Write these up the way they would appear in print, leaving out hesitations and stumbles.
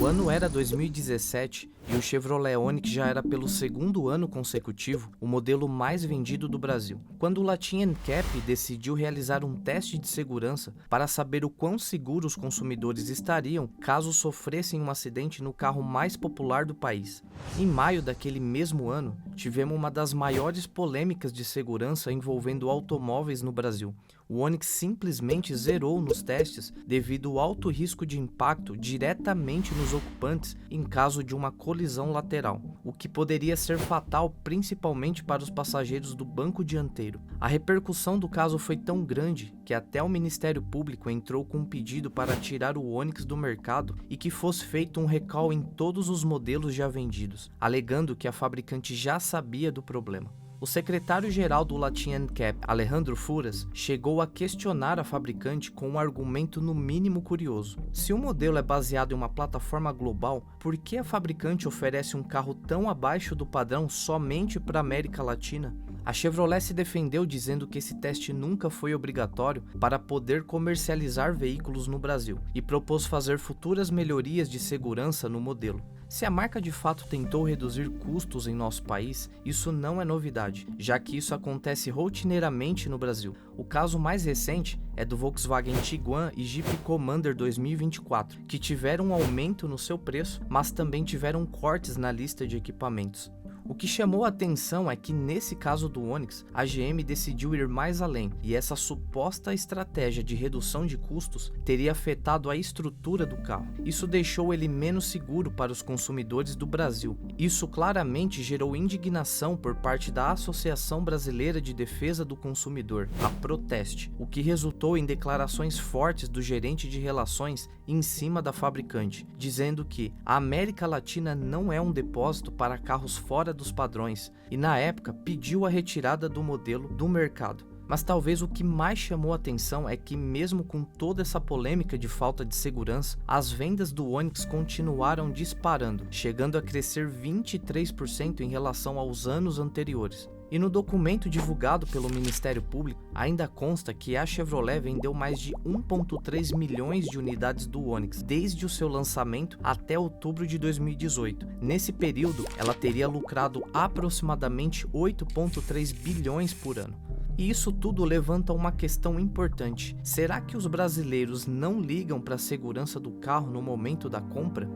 O ano era 2017 e o Chevrolet Onix já era pelo segundo ano consecutivo o modelo mais vendido do Brasil. Quando o Latin NCAP decidiu realizar um teste de segurança para saber o quão seguros os consumidores estariam caso sofressem um acidente no carro mais popular do país. Em maio daquele mesmo ano, tivemos uma das maiores polêmicas de segurança envolvendo automóveis no Brasil. O Onix simplesmente zerou nos testes devido ao alto risco de impacto diretamente nos ocupantes em caso de uma colisão lateral, o que poderia ser fatal principalmente para os passageiros do banco dianteiro. A repercussão do caso foi tão grande que até o Ministério Público entrou com um pedido para tirar o Onix do mercado e que fosse feito um recall em todos os modelos já vendidos, alegando que a fabricante já sabia do problema. O secretário-geral do Latin NCAP, Alejandro Furas, chegou a questionar a fabricante com um argumento no mínimo curioso. Se o modelo é baseado em uma plataforma global, por que a fabricante oferece um carro tão abaixo do padrão somente para a América Latina? A Chevrolet se defendeu dizendo que esse teste nunca foi obrigatório para poder comercializar veículos no Brasil e propôs fazer futuras melhorias de segurança no modelo. Se a marca de fato tentou reduzir custos em nosso país, isso não é novidade, já que isso acontece rotineiramente no Brasil. O caso mais recente é do Volkswagen Tiguan e Jeep Commander 2024, que tiveram um aumento no seu preço, mas também tiveram cortes na lista de equipamentos. O que chamou a atenção é que nesse caso do Onix, a GM decidiu ir mais além e essa suposta estratégia de redução de custos teria afetado a estrutura do carro. Isso deixou ele menos seguro para os consumidores do Brasil. Isso claramente gerou indignação por parte da Associação Brasileira de Defesa do Consumidor, a Proteste, o que resultou em declarações fortes do gerente de relações em cima da fabricante, dizendo que a América Latina não é um depósito para carros fora dos padrões e na época pediu a retirada do modelo do mercado. Mas talvez o que mais chamou a atenção é que mesmo com toda essa polêmica de falta de segurança, as vendas do Onix continuaram disparando, chegando a crescer 23% em relação aos anos anteriores. E no documento divulgado pelo Ministério Público, ainda consta que a Chevrolet vendeu mais de 1,3 milhões de unidades do Onix desde o seu lançamento até outubro de 2018. Nesse período, ela teria lucrado aproximadamente 8,3 bilhões por ano. E isso tudo levanta uma questão importante. Será que os brasileiros não ligam para a segurança do carro no momento da compra?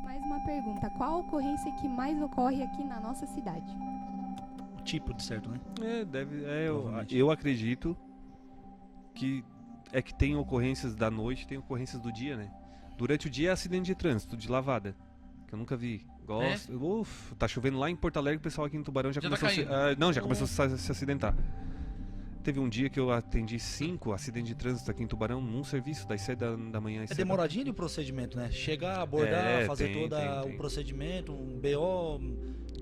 Mais uma pergunta, qual a ocorrência que mais ocorre aqui na nossa cidade? O tipo de certo, né? Eu acredito que tem ocorrências da noite, tem ocorrências do dia, né? Durante o dia é acidente de trânsito, de lavada, que eu nunca vi. Tá chovendo lá em Porto Alegre, o pessoal aqui em Tubarão já começou já começou a se acidentar. Teve um dia que eu atendi 5 acidentes de trânsito aqui em Tubarão num serviço das 7 da manhã. É demoradinho o procedimento, né? Chegar, abordar, fazer o procedimento, um BO,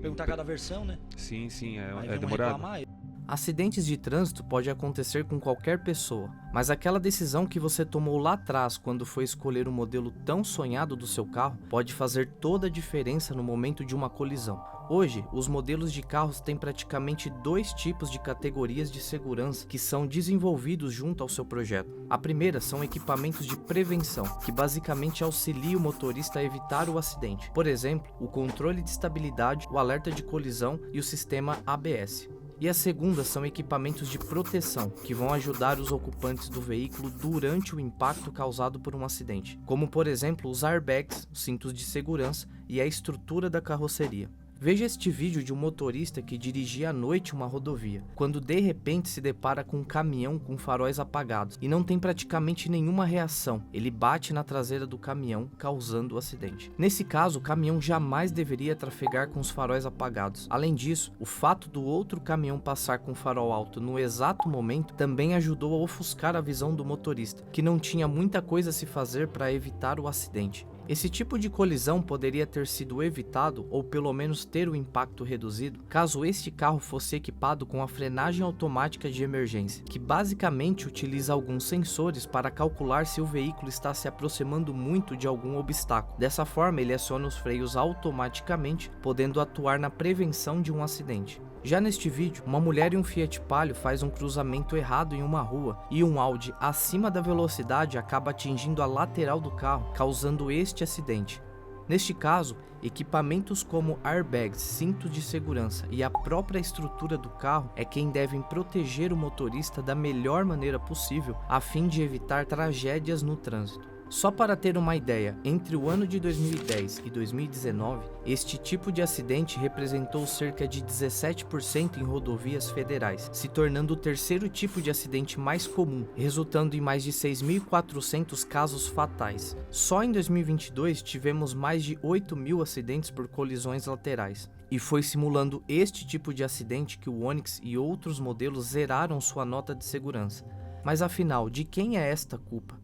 perguntar cada versão, né? Sim, Aí demorado. Reclamar. Acidentes de trânsito pode acontecer com qualquer pessoa, mas aquela decisão que você tomou lá atrás quando foi escolher o modelo tão sonhado do seu carro pode fazer toda a diferença no momento de uma colisão. Hoje, os modelos de carros têm praticamente 2 tipos de categorias de segurança que são desenvolvidos junto ao seu projeto. A primeira são equipamentos de prevenção, que basicamente auxiliam o motorista a evitar o acidente. Por exemplo, o controle de estabilidade, o alerta de colisão e o sistema ABS. E a segunda são equipamentos de proteção, que vão ajudar os ocupantes do veículo durante o impacto causado por um acidente, como por exemplo os airbags, os cintos de segurança e a estrutura da carroceria. Veja este vídeo de um motorista que dirigia à noite uma rodovia, quando de repente se depara com um caminhão com faróis apagados e não tem praticamente nenhuma reação. Ele bate na traseira do caminhão, causando o acidente. Nesse caso, o caminhão jamais deveria trafegar com os faróis apagados. Além disso, o fato do outro caminhão passar com o farol alto no exato momento também ajudou a ofuscar a visão do motorista, que não tinha muita coisa a se fazer para evitar o acidente. Esse tipo de colisão poderia ter sido evitado ou pelo menos ter o impacto reduzido caso este carro fosse equipado com a frenagem automática de emergência, que basicamente utiliza alguns sensores para calcular se o veículo está se aproximando muito de algum obstáculo. Dessa forma, ele aciona os freios automaticamente, podendo atuar na prevenção de um acidente. Já neste vídeo, uma mulher e um Fiat Palio faz um cruzamento errado em uma rua e um Audi acima da velocidade acaba atingindo a lateral do carro, causando este acidente. Neste caso, equipamentos como airbags, cinto de segurança e a própria estrutura do carro é quem devem proteger o motorista da melhor maneira possível a fim de evitar tragédias no trânsito. Só para ter uma ideia, entre o ano de 2010 e 2019, este tipo de acidente representou cerca de 17% em rodovias federais, se tornando o terceiro tipo de acidente mais comum, resultando em mais de 6.400 casos fatais. Só em 2022 tivemos mais de 8.000 acidentes por colisões laterais. E foi simulando este tipo de acidente que o Onix e outros modelos zeraram sua nota de segurança. Mas afinal, de quem é esta culpa?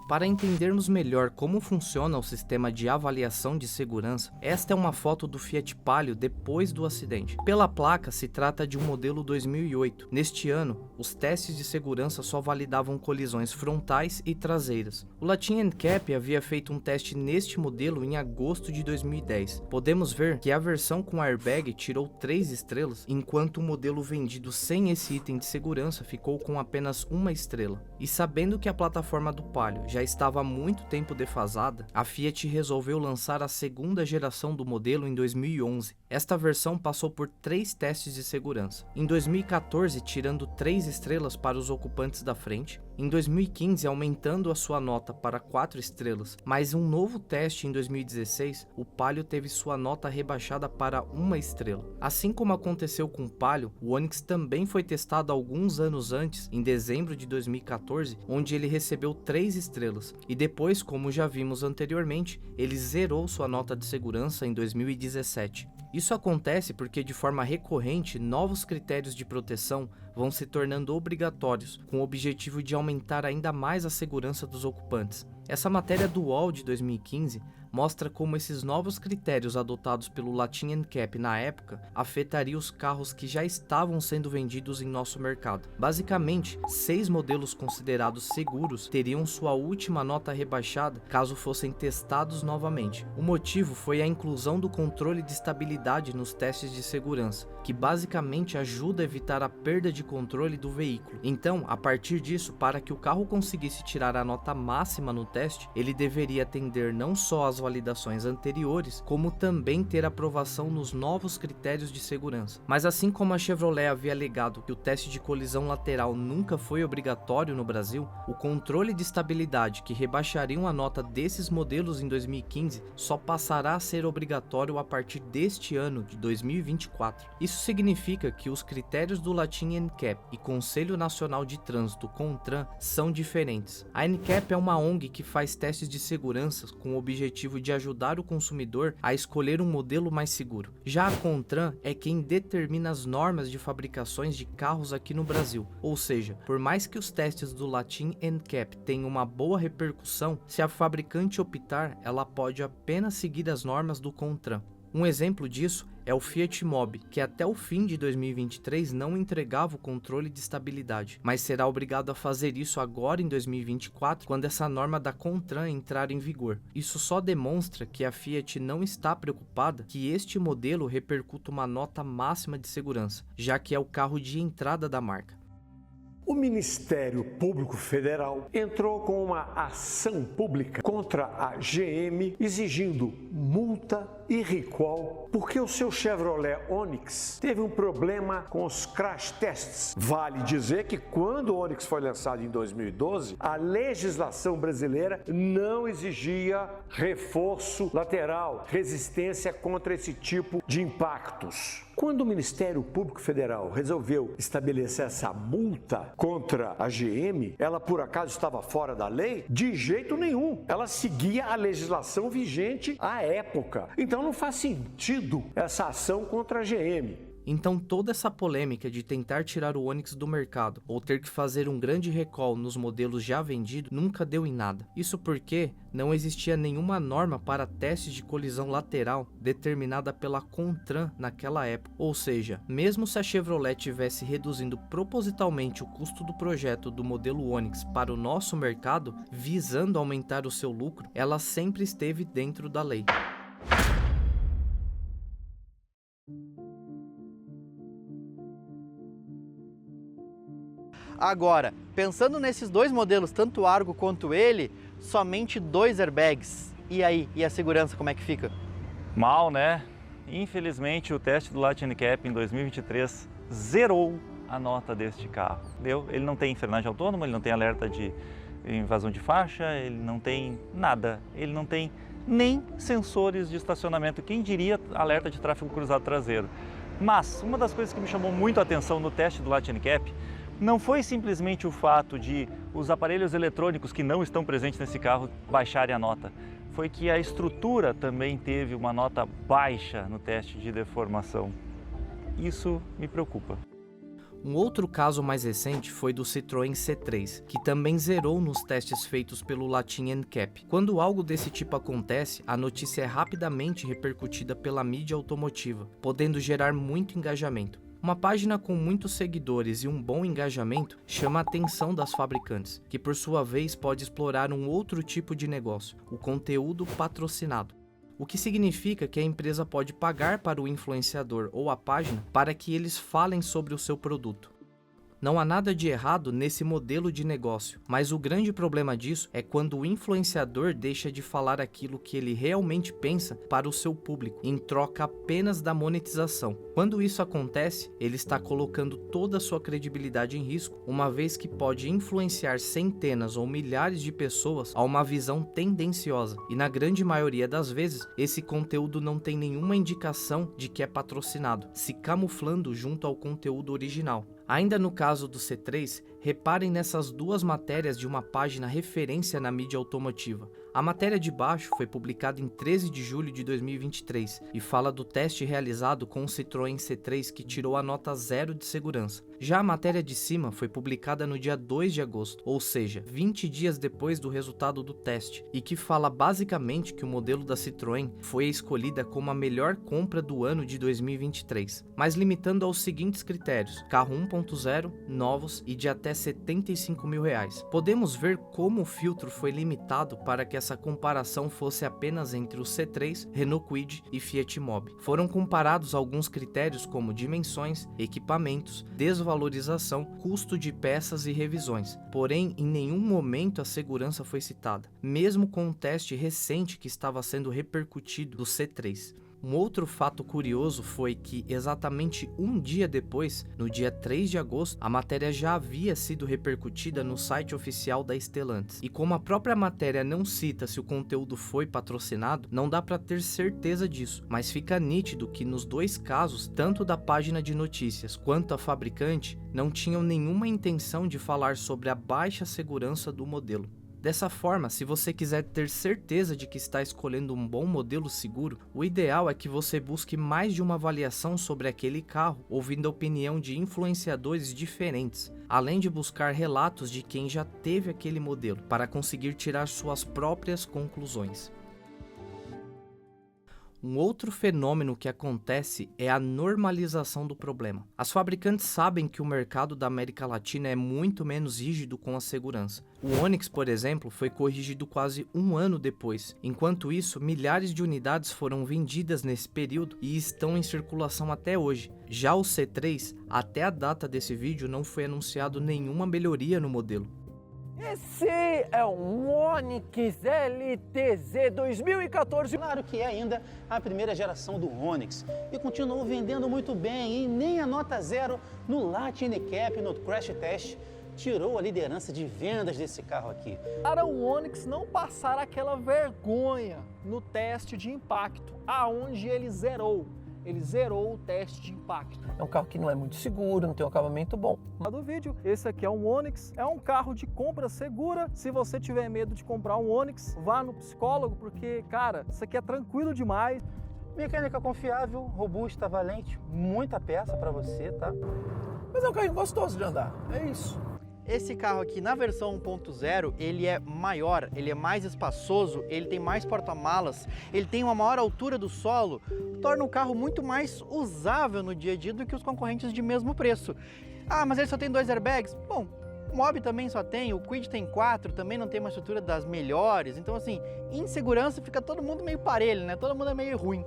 Para entendermos melhor como funciona o sistema de avaliação de segurança, esta é uma foto do Fiat Palio depois do acidente. Pela placa, se trata de um modelo 2008. Neste ano, os testes de segurança só validavam colisões frontais e traseiras. O Latin NCAP havia feito um teste neste modelo em agosto de 2010. Podemos ver que a versão com airbag tirou 3 estrelas, enquanto o modelo vendido sem esse item de segurança ficou com apenas 1 estrela. E sabendo que a plataforma do Palio já estava há muito tempo defasada, a Fiat resolveu lançar a segunda geração do modelo em 2011. Esta versão passou por 3 testes de segurança. Em 2014, tirando 3 estrelas para os ocupantes da frente. Em 2015, aumentando a sua nota para 4 estrelas. Mas um novo teste em 2016, o Palio teve sua nota rebaixada para 1 estrela. Assim como aconteceu com o Palio, o Onix também foi testado alguns anos antes, em dezembro de 2014, onde ele recebeu 3 estrelas. E depois, como já vimos anteriormente, ele zerou sua nota de segurança em 2017. Isso acontece porque, de forma recorrente, novos critérios de proteção vão se tornando obrigatórios, com o objetivo de aumentar ainda mais a segurança dos ocupantes. Essa matéria do UOL de 2015 mostra como esses novos critérios adotados pelo Latin NCAP na época afetariam os carros que já estavam sendo vendidos em nosso mercado. Basicamente, 6 modelos considerados seguros teriam sua última nota rebaixada caso fossem testados novamente. O motivo foi a inclusão do controle de estabilidade nos testes de segurança, que basicamente ajuda a evitar a perda de controle do veículo. Então, a partir disso, para que o carro conseguisse tirar a nota máxima no teste, ele deveria atender não só às validações anteriores, como também ter aprovação nos novos critérios de segurança. Mas assim como a Chevrolet havia alegado que o teste de colisão lateral nunca foi obrigatório no Brasil, o controle de estabilidade que rebaixariam a nota desses modelos em 2015 só passará a ser obrigatório a partir deste ano de 2024. Isso significa que os critérios do Latin NCAP e Conselho Nacional de Trânsito CONTRAN são diferentes. A NCAP é uma ONG que faz testes de segurança com o objetivo de ajudar o consumidor a escolher um modelo mais seguro. Já a CONTRAN é quem determina as normas de fabricações de carros aqui no Brasil, ou seja, por mais que os testes do Latin NCAP tenham uma boa repercussão, se a fabricante optar, ela pode apenas seguir as normas do CONTRAN. Um exemplo disso é o Fiat Mobi, que até o fim de 2023 não entregava o controle de estabilidade, mas será obrigado a fazer isso agora em 2024, quando essa norma da CONTRAN entrar em vigor. Isso só demonstra que a Fiat não está preocupada que este modelo repercuta uma nota máxima de segurança, já que é o carro de entrada da marca. O Ministério Público Federal entrou com uma ação pública contra a GM exigindo multa e recall porque o seu Chevrolet Onix teve um problema com os crash tests. Vale dizer que quando o Onix foi lançado em 2012, a legislação brasileira não exigia reforço lateral, resistência contra esse tipo de impactos. Quando o Ministério Público Federal resolveu estabelecer essa multa contra a GM, ela por acaso estava fora da lei? De jeito nenhum. Ela seguia a legislação vigente à época. Então não faz sentido essa ação contra a GM. Então toda essa polêmica de tentar tirar o Onix do mercado ou ter que fazer um grande recall nos modelos já vendidos nunca deu em nada. Isso porque não existia nenhuma norma para testes de colisão lateral determinada pela Contran naquela época. Ou seja, mesmo se a Chevrolet tivesse reduzindo propositalmente o custo do projeto do modelo Onix para o nosso mercado, visando aumentar o seu lucro, ela sempre esteve dentro da lei. Agora, pensando nesses dois modelos, tanto o Argo quanto ele, somente 2 airbags. E aí, e a segurança, como é que fica? Mal, né? Infelizmente, o teste do Latin Cap em 2023 zerou a nota deste carro. Ele não tem frenagem autônoma, ele não tem alerta de invasão de faixa, ele não tem nada. Ele não tem nem sensores de estacionamento, quem diria alerta de tráfego cruzado traseiro. Mas uma das coisas que me chamou muito a atenção no teste do Latin Cap não foi simplesmente o fato de os aparelhos eletrônicos que não estão presentes nesse carro baixarem a nota. Foi que a estrutura também teve uma nota baixa no teste de deformação. Isso me preocupa. Um outro caso mais recente foi do Citroën C3, que também zerou nos testes feitos pelo Latin NCAP. Quando algo desse tipo acontece, a notícia é rapidamente repercutida pela mídia automotiva, podendo gerar muito engajamento. Uma página com muitos seguidores e um bom engajamento chama a atenção das fabricantes, que por sua vez pode explorar um outro tipo de negócio, o conteúdo patrocinado. O que significa que a empresa pode pagar para o influenciador ou a página para que eles falem sobre o seu produto. Não há nada de errado nesse modelo de negócio, mas o grande problema disso é quando o influenciador deixa de falar aquilo que ele realmente pensa para o seu público, em troca apenas da monetização. Quando isso acontece, ele está colocando toda a sua credibilidade em risco, uma vez que pode influenciar centenas ou milhares de pessoas a uma visão tendenciosa. E na grande maioria das vezes, esse conteúdo não tem nenhuma indicação de que é patrocinado, se camuflando junto ao conteúdo original. Ainda no caso do C3, reparem nessas duas matérias de uma página referência na mídia automotiva. A matéria de baixo foi publicada em 13 de julho de 2023 e fala do teste realizado com o Citroën C3 que tirou a nota 0 de segurança. Já a matéria de cima foi publicada no dia 2 de agosto, ou seja, 20 dias depois do resultado do teste, e que fala basicamente que o modelo da Citroën foi escolhida como a melhor compra do ano de 2023, mas limitando aos seguintes critérios: carro 1.0, novos e de até R$75 mil. Podemos ver como o filtro foi limitado para que essa comparação fosse apenas entre o C3, Renault Kwid e Fiat Mobi. Foram comparados alguns critérios como dimensões, equipamentos, desvalorização, custo de peças e revisões. Porém, em nenhum momento a segurança foi citada, mesmo com um teste recente que estava sendo repercutido do C3. Um outro fato curioso foi que, exatamente um dia depois, no dia 3 de agosto, a matéria já havia sido repercutida no site oficial da Stellantis. E como a própria matéria não cita se o conteúdo foi patrocinado, não dá para ter certeza disso, mas fica nítido que nos dois casos, tanto da página de notícias quanto a fabricante, não tinham nenhuma intenção de falar sobre a baixa segurança do modelo. Dessa forma, se você quiser ter certeza de que está escolhendo um bom modelo seguro, o ideal é que você busque mais de uma avaliação sobre aquele carro, ouvindo a opinião de influenciadores diferentes, além de buscar relatos de quem já teve aquele modelo, para conseguir tirar suas próprias conclusões. Um outro fenômeno que acontece é a normalização do problema. As fabricantes sabem que o mercado da América Latina é muito menos rígido com a segurança. O Onix, por exemplo, foi corrigido quase um ano depois. Enquanto isso, milhares de unidades foram vendidas nesse período e estão em circulação até hoje. Já o C3, até a data desse vídeo, não foi anunciado nenhuma melhoria no modelo. Esse é um Onix LTZ 2014. Claro que é ainda a primeira geração do Onix e continuou vendendo muito bem, e nem a nota 0 no Latin NCAP, no Crash Test, tirou a liderança de vendas desse carro aqui. Para o Onix não passar aquela vergonha no teste de impacto, aonde ele zerou. Ele zerou o teste de impacto. É um carro que não é muito seguro, não tem um acabamento bom. Do vídeo, esse aqui é um Onix, é um carro de compra segura. Se você tiver medo de comprar um Onix, vá no psicólogo, porque, cara, isso aqui é tranquilo demais. Mecânica confiável, robusta, valente, muita peça para você, tá? Mas é um carrinho gostoso de andar, é isso. Esse carro aqui, na versão 1.0, ele é maior, ele é mais espaçoso, ele tem mais porta-malas, ele tem uma maior altura do solo, torna o carro muito mais usável no dia a dia do que os concorrentes de mesmo preço. Ah, mas ele só tem 2 airbags? Bom, o Mobi também só tem, o Kwid tem 4, também não tem uma estrutura das melhores, então assim, em segurança fica todo mundo meio parelho, né? Todo mundo é meio ruim.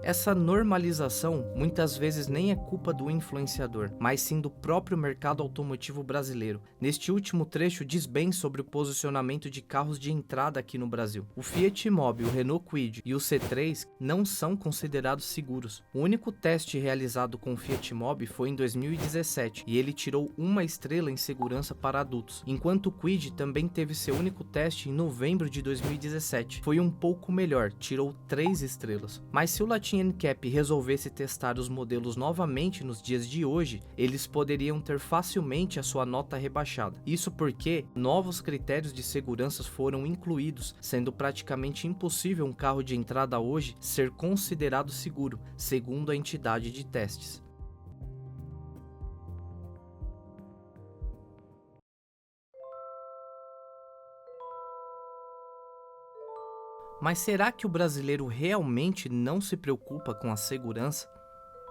Essa normalização muitas vezes nem é culpa do influenciador, mas sim do próprio mercado automotivo brasileiro. Neste último trecho diz bem sobre o posicionamento de carros de entrada aqui no Brasil. O Fiat Mobi, o Renault Kwid e o C3 não são considerados seguros. O único teste realizado com o Fiat Mobi foi em 2017 e ele tirou 1 estrela em segurança para adultos, enquanto o Kwid também teve seu único teste em novembro de 2017. Foi um pouco melhor, tirou 3 estrelas. Mas se o Latin NCAP resolvesse testar os modelos novamente nos dias de hoje, eles poderiam ter facilmente a sua nota rebaixada. Isso porque novos critérios de segurança foram incluídos, sendo praticamente impossível um carro de entrada hoje ser considerado seguro, segundo a entidade de testes. Mas será que o brasileiro realmente não se preocupa com a segurança?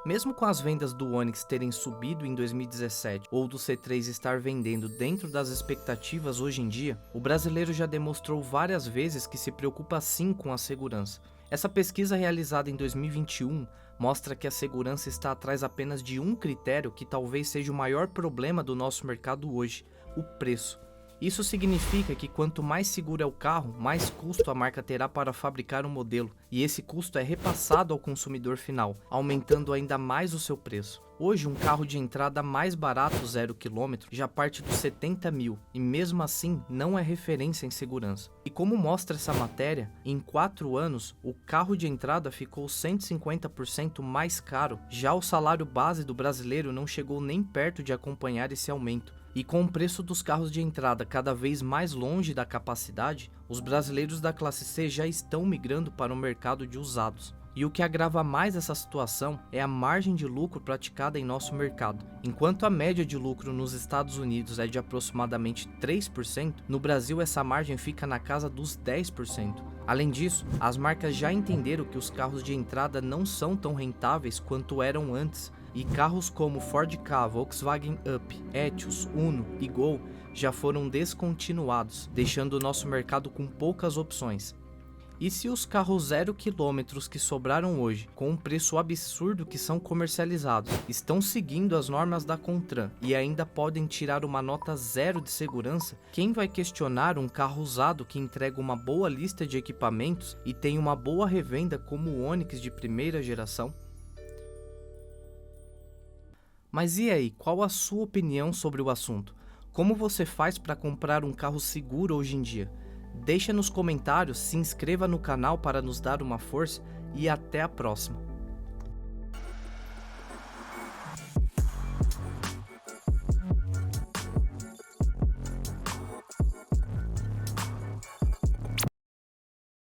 Mesmo com as vendas do Onix terem subido em 2017 ou do C3 estar vendendo dentro das expectativas hoje em dia, o brasileiro já demonstrou várias vezes que se preocupa sim com a segurança. Essa pesquisa realizada em 2021 mostra que a segurança está atrás apenas de um critério que talvez seja o maior problema do nosso mercado hoje: o preço. Isso significa que quanto mais seguro é o carro, mais custo a marca terá para fabricar um modelo, e esse custo é repassado ao consumidor final, aumentando ainda mais o seu preço. Hoje, um carro de entrada mais barato 0 km já parte dos 70 mil, e mesmo assim não é referência em segurança. E como mostra essa matéria, em 4 anos, o carro de entrada ficou 150% mais caro, já o salário base do brasileiro não chegou nem perto de acompanhar esse aumento. E com o preço dos carros de entrada cada vez mais longe da capacidade, os brasileiros da classe C já estão migrando para o mercado de usados. E o que agrava mais essa situação é a margem de lucro praticada em nosso mercado. Enquanto a média de lucro nos Estados Unidos é de aproximadamente 3%, no Brasil essa margem fica na casa dos 10%. Além disso, as marcas já entenderam que os carros de entrada não são tão rentáveis quanto eram antes, e carros como Ford Ka, Volkswagen Up, Etios, Uno e Gol já foram descontinuados, deixando o nosso mercado com poucas opções. E se os carros 0 km que sobraram hoje, com um preço absurdo que são comercializados, estão seguindo as normas da Contran e ainda podem tirar uma nota 0 de segurança, quem vai questionar um carro usado que entrega uma boa lista de equipamentos e tem uma boa revenda como o Onix de primeira geração? Mas e aí, qual a sua opinião sobre o assunto? Como você faz para comprar um carro seguro hoje em dia? Deixa nos comentários, se inscreva no canal para nos dar uma força e até a próxima!